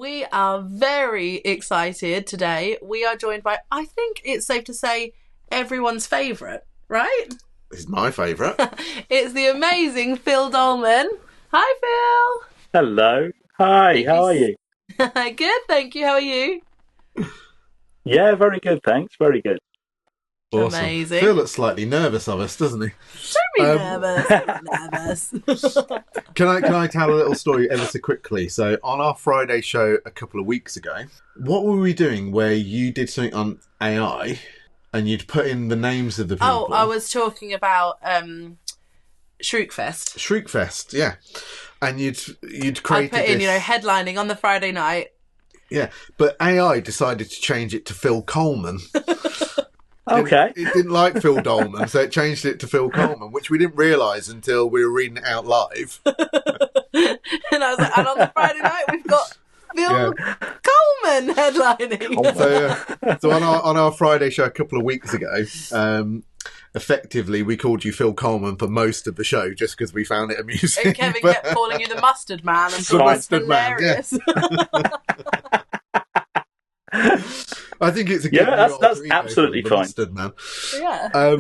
We are very excited today. We are joined by, I think it's safe to say, everyone's favourite, right? It's my favourite. It's the amazing Phil Doleman. Hi, Phil. Hello. Hi, how are you? Good, thank you. How are you? Yeah, very good, thanks. Very good. Awesome. Amazing. Phil looks slightly nervous of us, doesn't he? Don't be nervous. Don't be nervous. Can I tell a little story ever so quickly? So on our Friday show a couple of weeks ago, what were we doing where you did something on AI and you'd put in the names of the people? Oh, I was talking about Shriekfest. Shriekfest, yeah. And you'd I created put in, this... headlining on the Friday night. Yeah, but AI decided to change it to Phil Coleman. Okay. It didn't like Phil Doleman, so it changed it to Phil Coleman, which we didn't realise until we were reading it out live. And I was like, and on the Friday night we've got Phil Coleman headlining. So on our Friday show a couple of weeks ago, effectively we called you Phil Coleman for most of the show just because we found it amusing. And Kevin kept calling you the Mustard Man and thought it was hilarious. I think it's a good that's absolutely fine. Mustard Man. Yeah.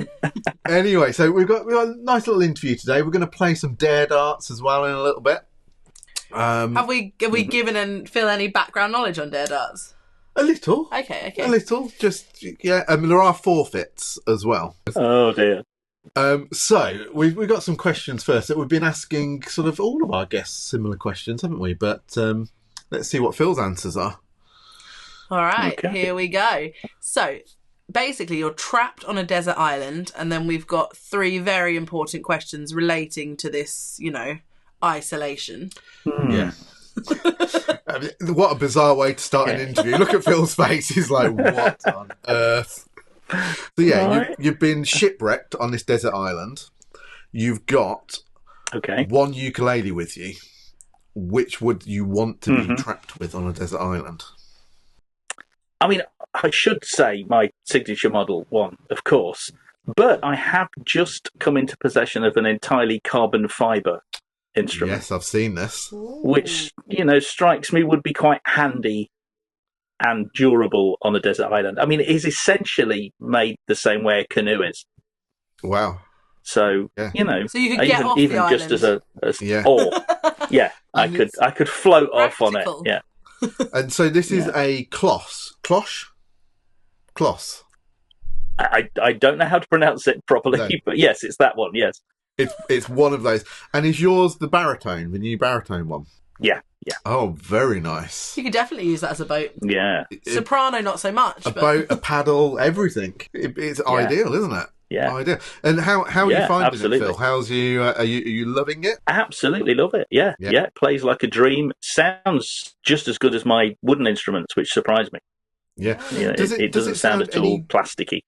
Anyway, so we've got a nice little interview today. We're going to play some dare darts as well in a little bit. Have we given Phil any background knowledge on dare darts? A little. Okay. A little. Just, yeah. I mean, there are forfeits as well. Oh, dear. So, we've got some questions first that we've been asking sort of all of our guests similar questions, haven't we? But let's see what Phil's answers are. All right, Okay. Here we go. So, basically, you're trapped on a desert island, and then we've got 3 very important questions relating to this, isolation. Yeah. I mean, what a bizarre way to start an interview. Look at Phil's face. He's like, what on earth? So, yeah, Right. you've been shipwrecked on this desert island. You've got one ukulele with you. Which would you want to be trapped with on a desert island? I mean, I should say my signature model one, of course, but I have just come into possession of an entirely carbon fibre instrument. Yes, I've seen this. Which, strikes me would be quite handy and durable on a desert island. I mean, it is essentially made the same way a canoe is. Wow. So, Yeah. So you could get off the island. Just as a Yeah. oar. Yeah, I could float off on it. Yeah. And so this is a cloth. Cloth? I don't know how to pronounce it properly, but yes, it's that one, yes. It's one of those. And is yours the baritone, the new baritone one? Yeah. Oh, very nice. You could definitely use that as a boat. Yeah. Soprano, not so much. Boat, a paddle, everything. It's ideal, isn't it? Yeah. Ideal. And how are you finding absolutely. it, Phil? How's you? Are you loving it? Absolutely love it. Yeah. It plays like a dream. Sounds just as good as my wooden instruments, which surprised me. Yeah. It doesn't sound at all plasticky.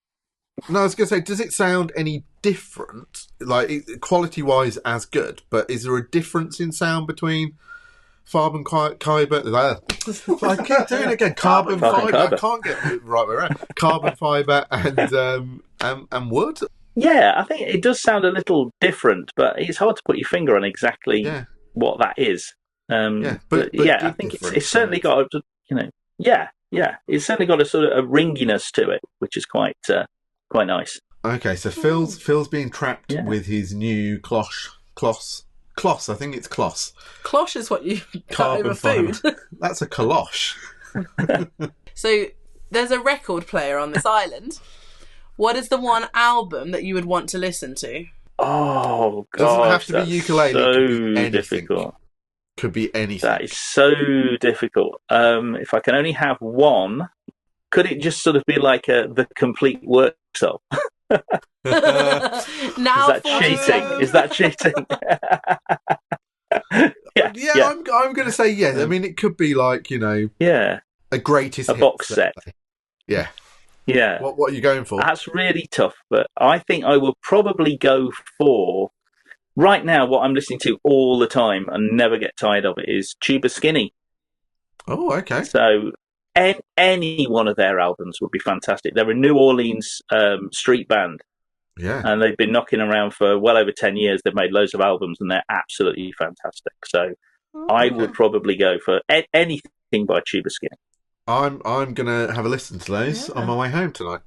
No, I was going to say, does it sound any different? Like, quality-wise, as good, but is there a difference in sound between carbon fibre? I keep doing it again. Carbon fibre. I can't get it right way around. Carbon fibre and wood. Yeah, I think it does sound a little different, but it's hard to put your finger on exactly what that is. But I think it's certainly got it's certainly got a sort of a ringiness to it, which is quite nice. Okay, so Phil's being trapped with his new cloth. I think it's cloth. Cloche is what you cut over food. That's a colosh. So there's a record player on this island. What is the one album that you would want to listen to? Oh, God. Doesn't have to be ukulele. So it could be anything. difficult. Could be anything. That is so difficult. If I can only have one, could it just sort of be like the complete workshop? Is that cheating? I'm going to say yes. I mean, it could be like a greatest a box set. Yeah. What are you going for? That's really tough, but I think I will probably go for right now. What I'm listening to all the time and never get tired of it is Tuba Skinny. Oh, okay. So any one of their albums would be fantastic. They're a New Orleans street band. Yeah. And they've been knocking around for well over 10 years. They've made loads of albums and they're absolutely fantastic. So I would probably go for anything King by Tuba Skinny. I'm gonna have a listen to those on my way home tonight.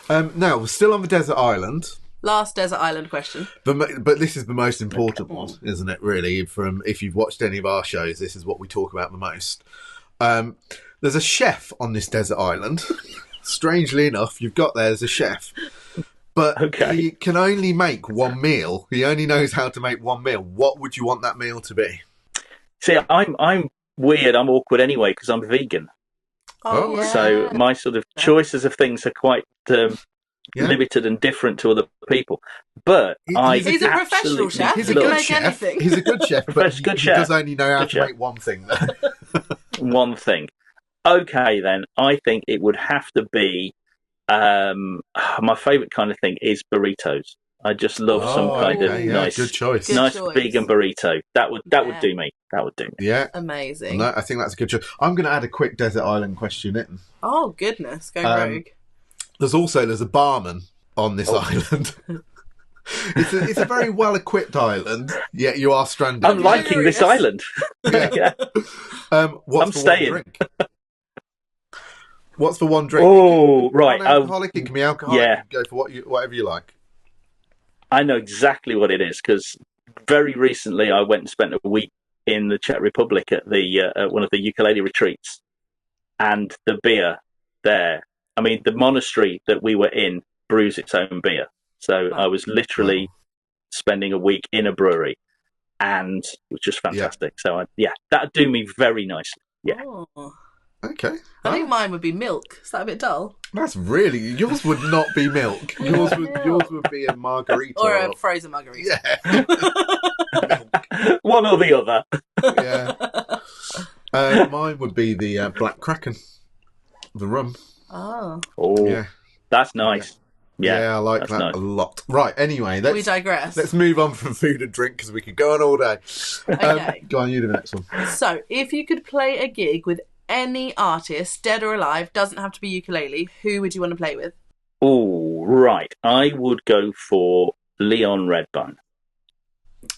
Now we're still on the desert island. Last desert island question. But this is the most important one, isn't it? Really, from if you've watched any of our shows, this is what we talk about the most. There's a chef on this desert island. Strangely enough, there's a chef, but he can only make one meal. He only knows how to make one meal. What would you want that meal to be? See, I'm weird. I'm awkward anyway because I'm vegan. Oh, yeah. So my sort of choices of things are quite limited and different to other people. But he's a professional chef. He's a good chef. He's a good chef, but he does only know how to make one thing. One thing. Okay, then I think it would have to be my favourite kind of thing is burritos. I just love some kind of nice, good choice, vegan burrito. That would do me. That would do me. Yeah, amazing. No, I think that's a good choice. I'm going to add a quick desert island question in. Oh goodness, go rogue. There's a barman on this island. It's a very well equipped island, yet you are stranded. I'm liking this island. Yeah. What's I'm staying. One drink? What's for one drink? Oh, right. Alcoholic. It can be alcoholic. Yeah. Go for whatever you like. I know exactly what it is because very recently I went and spent a week in the Czech Republic at one of the ukulele retreats, and the beer there. I mean, the monastery that we were in brews its own beer, so I was literally spending a week in a brewery, and it was just fantastic. So that'd do me very nicely. Yeah. Oh. Okay. I think mine would be milk. Is that a bit dull? That's really... Yours would not be milk. Yours would be a margarita. Or a frozen margarita. Yeah. One or the other. Yeah. Mine would be the Black Kraken. The rum. Oh. Yeah. That's nice. Yeah, I like that a lot. Right, anyway. We digress. Let's move on from food and drink because we could go on all day. Okay. Go on, you do the next one. So, if you could play a gig with any artist, dead or alive, doesn't have to be ukulele, who would you want to play with? Oh, right. I would go for Leon Redbone.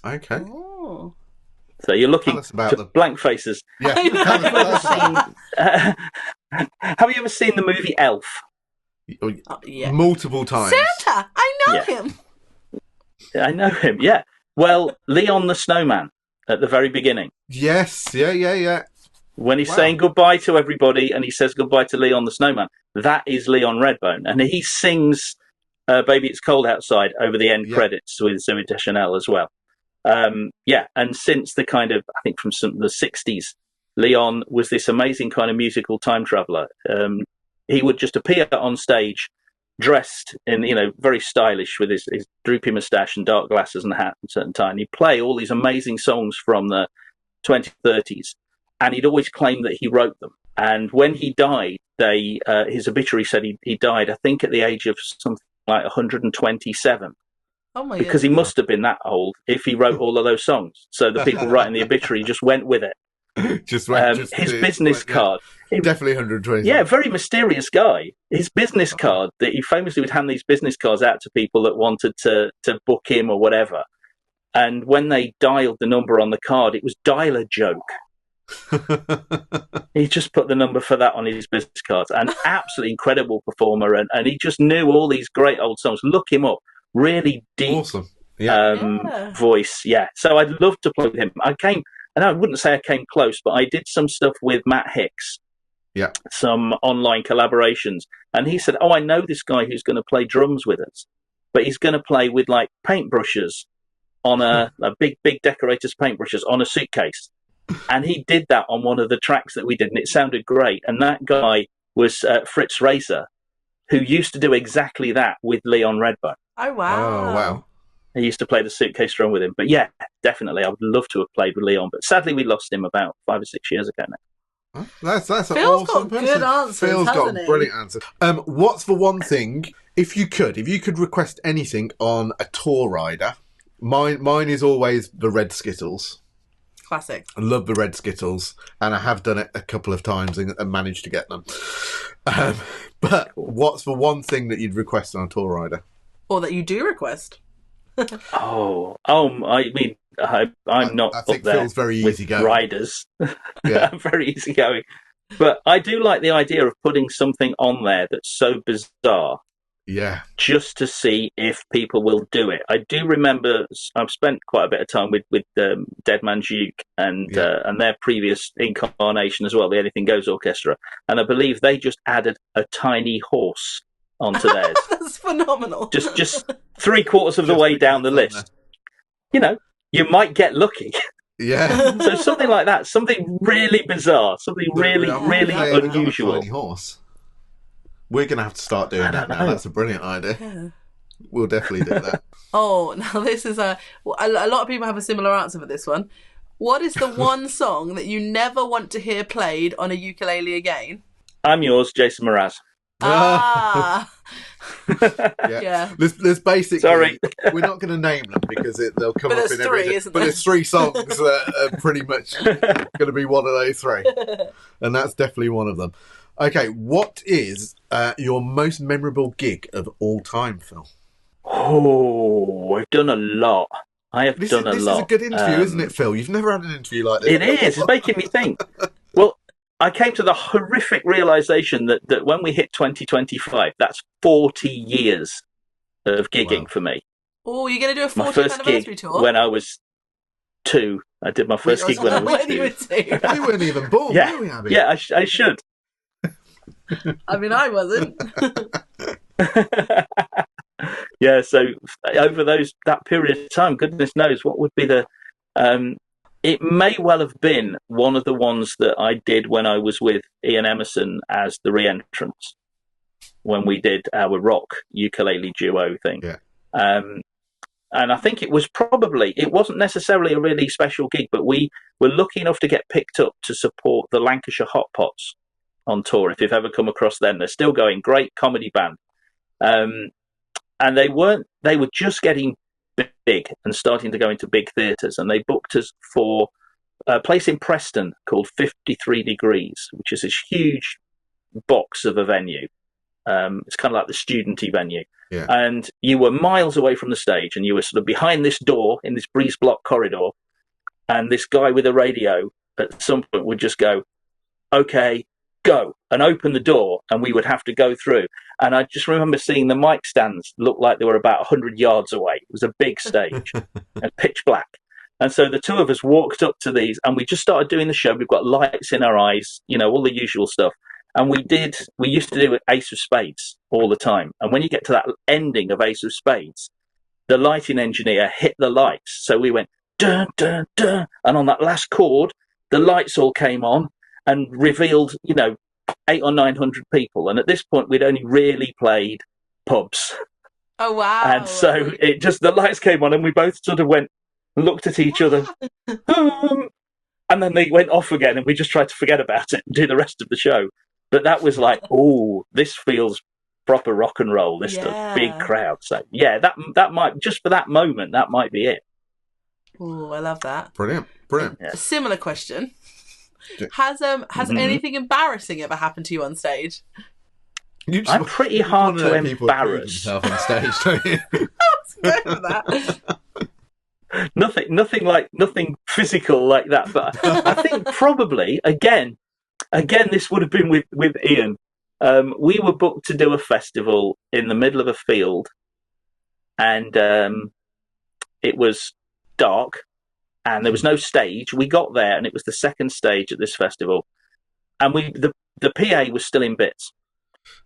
Okay. Oh. So you're looking to blank faces. Yeah. Have you ever seen the movie Elf? Yeah. Multiple times. Santa! I know him! I know him, yeah. Well, Leon the Snowman at the very beginning. Yes, yeah. When he's saying goodbye to everybody and he says goodbye to Leon the Snowman, that is Leon Redbone. And he sings Baby It's Cold Outside over the end credits with Zooey Deschanel as well. And since the kind of, I think from the 60s, Leon was this amazing kind of musical time traveller. He would just appear on stage dressed in, very stylish with his droopy moustache and dark glasses and a hat at a certain time. He'd play all these amazing songs from the 2030s. And he'd always claim that he wrote them. And when he died, his obituary said he died, I think, at the age of something like 127. Oh my because he must have been that old if he wrote all of those songs. So the people writing the obituary just went with it. His business card. Definitely 120. Yeah, very mysterious guy. His business card, that he famously would hand these business cards out to people that wanted to book him or whatever. And when they dialed the number on the card, it was dial a joke. He just put the number for that on his business cards. An absolutely incredible performer, and he just knew all these great old songs. Look him up. Really deep, awesome voice. Yeah, so I'd love to play with him. I wouldn't say I came close, but I did some stuff with Matt Hicks. Yeah, some online collaborations, and he said, "Oh, I know this guy who's going to play drums with us, but he's going to play with like paintbrushes on a big decorator's paintbrushes on a suitcase." And he did that on one of the tracks that we did, and it sounded great. And that guy was Fritz Racer, who used to do exactly that with Leon Redbone. Oh, wow. He used to play the suitcase drum with him. But yeah, definitely, I would love to have played with Leon. But sadly, we lost him about 5 or 6 years ago now. That's an Phil's awesome got person. good answers, Phil's got hasn't he? brilliant answers. What's the one thing, if you could request anything on a tour rider, mine is always the red Skittles. Classic. I love the red Skittles, and I have done it a couple of times and managed to get them. But what's the one thing that you'd request on a tour rider? Or that you do request? I mean, I'm not. I think up there Phil's very easy going. Riders, Yeah, I'm very easy going. But I do like the idea of putting something on there that's so bizarre. Yeah. Just to see if people will do it. I do remember I've spent quite a bit of time with Dead Man's Uke and their previous incarnation as well, the Anything Goes Orchestra, and I believe they just added a tiny horse onto theirs. That's phenomenal. Just 3/4 of the way down the list. You know, you might get lucky. Yeah. So something like that, something really bizarre, something really unusual. Tiny horse. We're going to have to start doing that now. That's a brilliant idea. Yeah. We'll definitely do that. Oh, now this is a lot of people have a similar answer for this one. What is the one song that you never want to hear played on a ukulele again? I'm yours, Jason Mraz. Ah. Yeah. There's basically. Sorry. We're not going to name them because they'll come up in every. But there's 3 songs that are pretty much going to be one of those 3, and that's definitely one of them. Okay, what is your most memorable gig of all time, Phil? Oh, I've done a lot. This is a good interview, isn't it, Phil? You've never had an interview like this. It is. It's making me think. Well, I came to the horrific realisation that when we hit 2025, that's 40 years of gigging for me. Oh, you're going to do a 40th anniversary tour? When I was 2. I did my first gig when I was 2. We weren't even born, were we, Abby? Yeah, I should. I mean, I wasn't. Yeah, so over that period of time, goodness knows what would be the. It may well have been one of the ones that I did when I was with Ian Emerson as the re-entrance, when we did our rock ukulele duo thing. Yeah. And I think it wasn't necessarily a really special gig, but we were lucky enough to get picked up to support the Lancashire Hot Pots on tour. If you've ever come across them, they're still going, great comedy band. And they were just getting big and starting to go into big theatres, and they booked us for a place in Preston called 53 Degrees, which is this huge box of a venue. It's kind of like the student-y venue. Yeah. And you were miles away from the stage, and you were sort of behind this door in this breeze block corridor, and this guy with a radio at some point would just go, okay, go, and open the door, and we would have to go through. And I just remember seeing the mic stands look like they were about 100 yards away. It was a big stage and pitch black. And so the 2 of us walked up to these, and we just started doing the show. We've got lights in our eyes, all the usual stuff. And we used to do Ace of Spades all the time. And when you get to that ending of Ace of Spades, the lighting engineer hit the lights. So we went, dun, dun, dun. And on that last chord, the lights all came on and revealed, 800 or 900 people. And at this point, we'd only really played pubs. Oh, wow. And so the lights came on, and we both sort of went and looked at each other. And then they went off again, and we just tried to forget about it and do the rest of the show. But that was like, oh, this feels proper rock and roll, this stuff, big crowd. So, yeah, that might, just for that moment, that might be it. Oh, I love that. Brilliant. Yeah. A similar question. Has anything embarrassing ever happened to you on stage? I'm pretty hard to embarrass. On stage, don't you? Let's go for that. Nothing physical like that. But I think probably again, this would have been with Ian. We were booked to do a festival in the middle of a field, and it was dark. And there was no stage. We got there, and it was the second stage at this festival. And the PA was still in bits,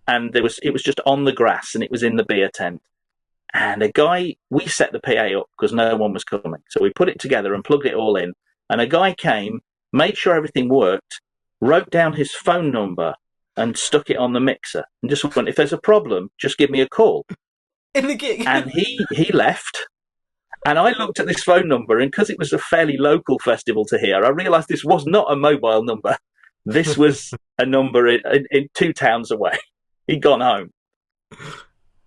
and it was just on the grass, and it was in the beer tent. And we set the PA up because no one was coming, so we put it together and plugged it all in. And a guy came, made sure everything worked, wrote down his phone number, and stuck it on the mixer, and just went, "If there's a problem, just give me a call." In the gig, and he left. And I looked at this phone number, and because it was a fairly local festival to here, I realised this was not a mobile number. This was a number in 2 towns away. He'd gone home.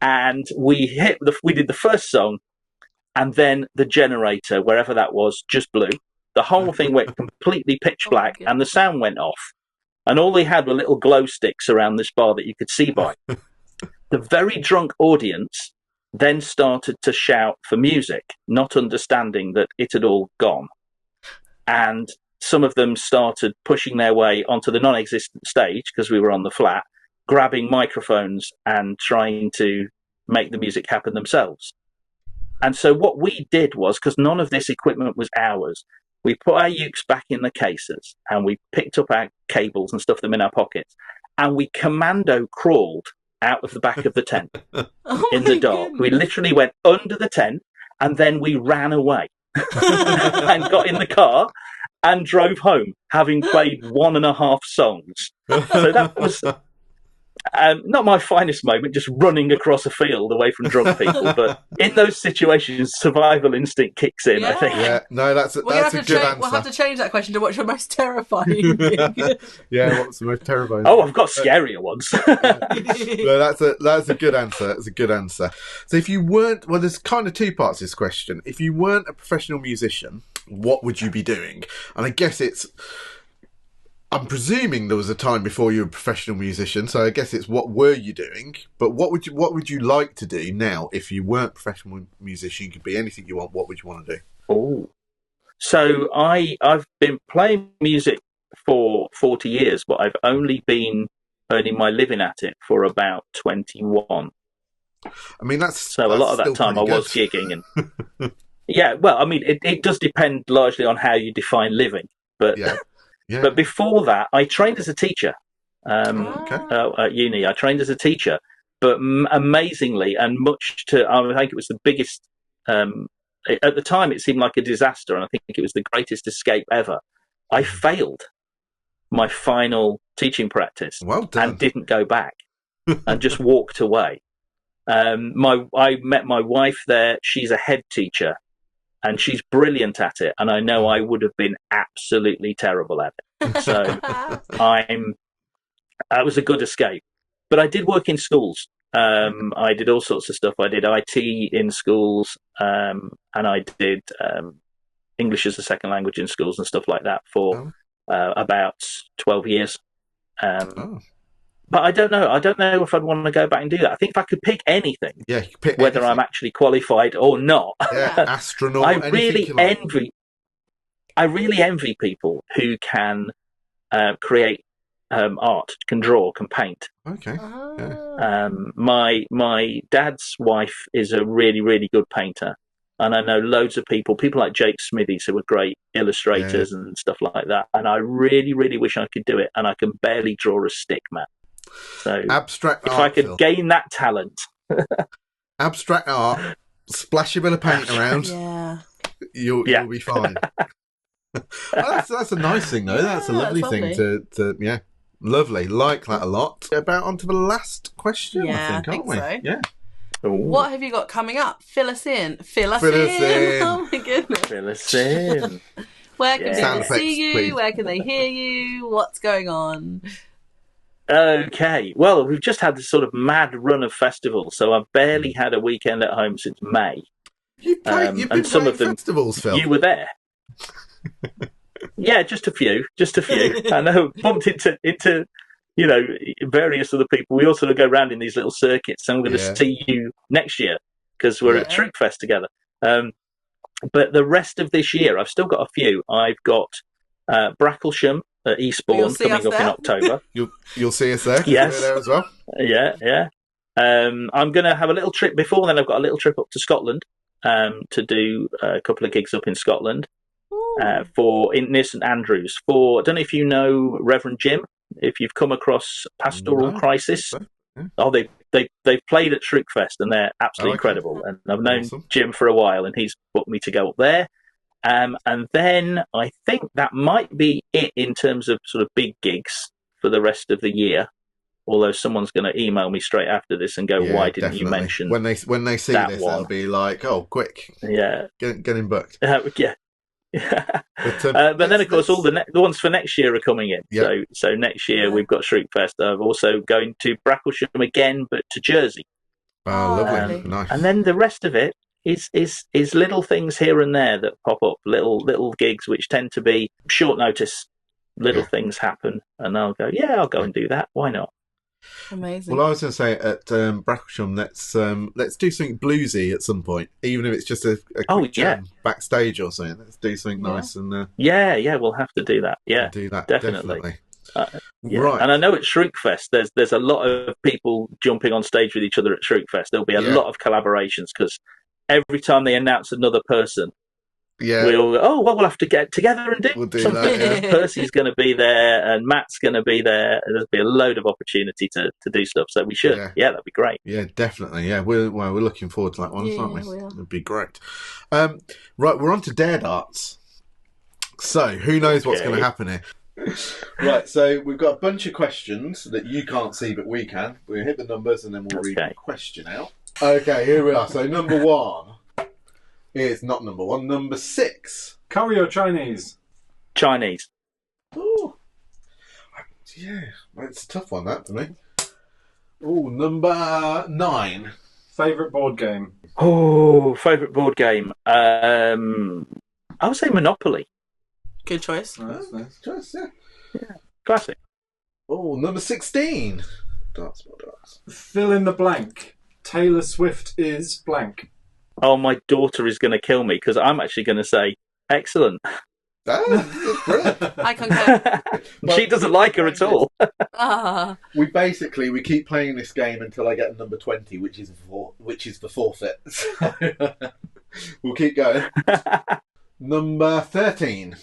And we did the first song, and then the generator, wherever that was, just blew. The whole thing went completely pitch black, and the sound went off. And all they had were little glow sticks around this bar that you could see by. The very drunk audience then started to shout for music, not understanding that it had all gone. And some of them started pushing their way onto the non-existent stage because we were on the flat, grabbing microphones and trying to make the music happen themselves. And so what we did was, because none of this equipment was ours, we put our ukes back in the cases and we picked up our cables and stuffed them in our pockets, and we commando crawled out of the back of the tent in the dark. Goodness. We literally went under the tent and then we ran away and got in the car and drove home, having played 1.5 songs. So that was not my finest moment, just running across a field away from drunk people. But in those situations, survival instinct kicks in, I think. Yeah, no, that's a good answer. We'll have to change that question to what's your most terrifying thing. Yeah, what's the most terrifying? Oh, I've got scarier ones. No, that's a good answer. That's a good answer. So if you weren't, well, there's kind of two parts to this question. If you weren't a professional musician, what would you be doing? And I guess I'm presuming there was a time before you were a professional musician, so I guess it's what were you doing? But what would you like to do now if you weren't a professional musician? You could be anything you want. What would you want to do? Oh, so I've been playing music for 40 years, but I've only been earning my living at it for about 21. I mean, that's a lot of that time I was gigging, and yeah. Well, I mean, it does depend largely on how you define living, but. Yeah. Yeah. But before that, I trained as a teacher at uni. I trained as a teacher, but amazingly, and much to, I think it was the biggest, at the time it seemed like a disaster, and I think it was the greatest escape ever. I failed my final teaching practice and didn't go back and just walked away. I met my wife there. She's a head teacher. And she's brilliant at it, and I know I would have been absolutely terrible at it. So that was a good escape. But I did work in schools. I did all sorts of stuff. I did IT in schools, and I did English as a second language in schools and stuff like that for about 12 years. But I don't know. I don't know if I'd want to go back and do that. I think if I could pick anything, you could pick whether anything. I'm actually qualified or not. Yeah, astronaut. I really envy people who can create art, can draw, can paint. Okay. Yeah. My dad's wife is a really, really good painter, and I know loads of people like Jake Smithies, who are great illustrators and stuff like that. And I really, really wish I could do it, and I can barely draw a stick, man. So abstract if art, I could gain that talent, abstract art, splash a bit of paint around, you'll be fine. That's a nice thing, though. That's a lovely thing to lovely. Like that a lot. About onto the last question, I think, aren't we? So. Yeah. Ooh. What have you got coming up? Fill us in. Oh my goodness. Fill us in. Where can people see you? Please. Where can they hear you? What's going on? Okay. Well, we've just had this sort of mad run of festivals, so I've barely had a weekend at home since May. You've been and some of them, festivals, Phil. You were there. Yeah, just a few. I know, bumped into various other people. We all sort of go around in these little circuits, and I'm going to see you next year because we're at Troopfest together. But the rest of this year, I've still got a few. I've got Bracklesham at Eastbourne coming up in October. You'll see us there. Yes, there as well. Yeah. I'm going to have a little trip before then. I've got a little trip up to Scotland to do a couple of gigs up in Scotland near St Andrews. I don't know if you know Reverend Jim. If you've come across Pastoral Crisis, they've played at Shriekfest and they're absolutely incredible. And I've known Jim for a while, and he's booked me to go up there. And then I think that might be it in terms of sort of big gigs for the rest of the year. Although someone's going to email me straight after this and go, "Why didn't you mention?" When they see this, they'll be like, "Oh, quick, get him booked." Yeah. But then, of course, all the ones for next year are coming in. Yep. So next year we've got Shriekfest. I'm also going to Bracklesham again, but to Jersey. Oh, lovely, nice. And then the rest of it is little things here and there that pop up, little gigs which tend to be short notice. Little things happen, and I'll go, I'll go and do that. Why not? Amazing. Well, I was going to say at Bracklesham, let's do something bluesy at some point, even if it's just a quick jam backstage or something. Let's do something nice and we'll have to do that. Yeah, do that definitely. Right, and I know at Shriekfest there's a lot of people jumping on stage with each other at Shriekfest. There'll be a lot of collaborations because every time they announce another person, we'll have to get together and do something. That, Percy's going to be there and Matt's going to be there. There'll be a load of opportunity to do stuff. So we should. Yeah, that'd be great. Yeah, definitely. Yeah, we're looking forward to that one, aren't we? It'd be great. Right, we're on to Dare Darts. So who knows what's going to happen here? Right, so we've got a bunch of questions that you can't see, but we can. We'll hit the numbers and then we'll read the question out. Okay, here we are. So number 1. It's not number 1, number 6. Curry or Chinese? Chinese. Oh, yeah, it's a tough one, that, for me. Oh, number 9. Favourite board game? Oh, favourite board game? I would say Monopoly. Good choice. Nice. Choice, yeah. Classic. Oh, number 16. Darts. Fill in the blank. Taylor Swift is blank. Oh, my daughter is going to kill me because I'm actually going to say excellent. That's brilliant. I concur. She doesn't like her at all. We keep playing this game until I get a number 20, which is the forfeit. So, we'll keep going. Number 13.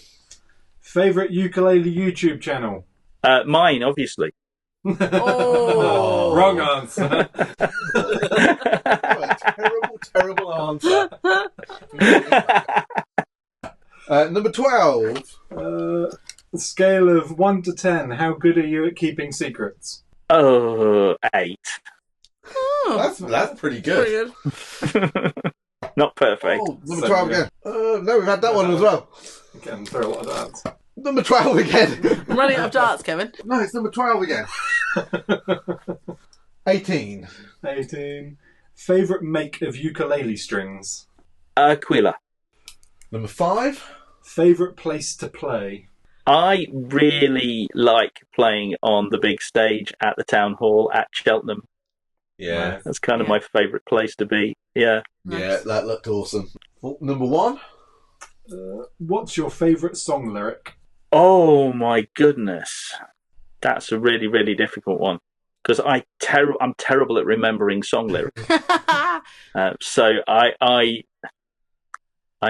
Favourite ukulele YouTube channel? Mine, obviously. Oh, wrong answer. Terrible answer. Number 12. Scale of 1 to 10. How good are you at keeping secrets? 8. Oh, That's pretty good. Not perfect. Oh, number 12 again. No, we've had that one as well. Again, throw a lot of darts. Number 12 again. I'm running out of darts, Kevin. No, it's number 12 again. 18. 18. Favourite make of ukulele strings? Aquila. Number 5. Favourite place to play? I really like playing on the big stage at the town hall at Cheltenham. Yeah. That's kind of my favourite place to be. Yeah. Yeah, that looked awesome. Oh, number 1. What's your favourite song lyric? Oh my goodness. That's a really, really difficult one. Because I'm terrible at remembering song lyrics. So I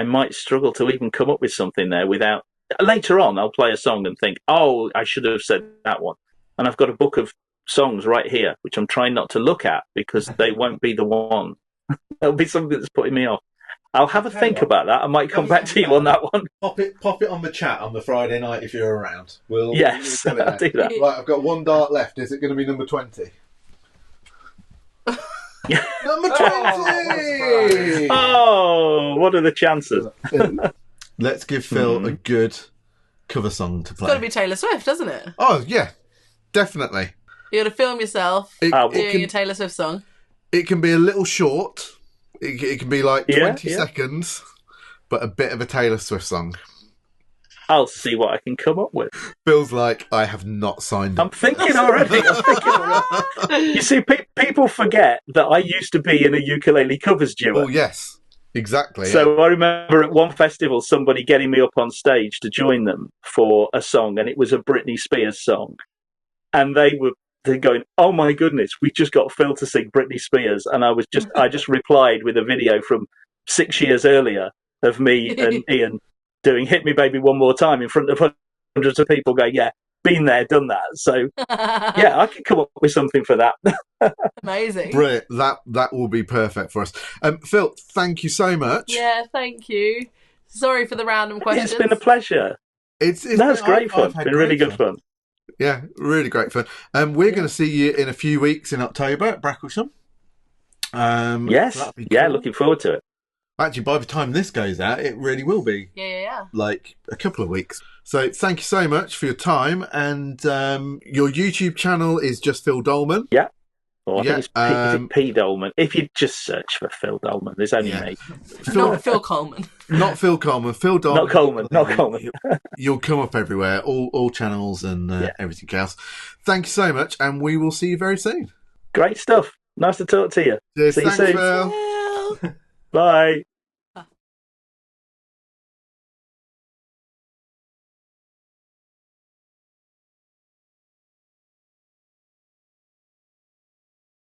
might struggle to even come up with something there without... Later on, I'll play a song and think, oh, I should have said that one. And I've got a book of songs right here, which I'm trying not to look at because they won't be the one. There'll be something that's putting me off. I'll have a think about that. I might come back to you on that one. Pop it on the chat on the Friday night if you're around. Yes, I'll do that. Right, I've got 1 dart left. Is it going to be number 20? Number 20! Oh, what are the chances? Let's give Phil a good cover song to play. It's got to be Taylor Swift, doesn't it? Oh, yeah. Definitely. You got to film yourself doing a Taylor Swift song. It can be a little short. It can be like 20 seconds, but a bit of a Taylor Swift song. I'll see what I can come up with. Feels like I have not signed up. I'm thinking already. You see, people forget that I used to be in a ukulele covers duo. Oh, yes. Exactly. So I remember at one festival somebody getting me up on stage to join them for a song, and it was a Britney Spears song. And they're going, oh my goodness, we just got Phil to sing Britney Spears. And I just replied with a video from 6 years earlier of me and Ian doing Hit Me Baby One More Time in front of hundreds of people going, yeah, been there, done that. So yeah, I can come up with something for that. Amazing. Brilliant. That will be perfect for us. Phil, thank you so much. Yeah, thank you. Sorry for the random questions. It's been a pleasure. It's great fun. It's been really good fun. Yeah, really great fun. We're going to see you in a few weeks in October at Bracklesham. Yes, so cool. Looking forward to it. Actually, by the time this goes out, it really will be. Yeah. Like a couple of weeks. So thank you so much for your time. And your YouTube channel is just Phil Doleman. Yeah, Or I think it's is it P. Doleman? If you just search for Phil Doleman, there's only me. Not Phil Coleman. Not Phil Coleman. Phil Doleman. Not Coleman. You'll come up everywhere, all channels and everything else. Thank you so much, and we will see you very soon. Great stuff. Nice to talk to you. Cheers. See you soon. Phil. Bye.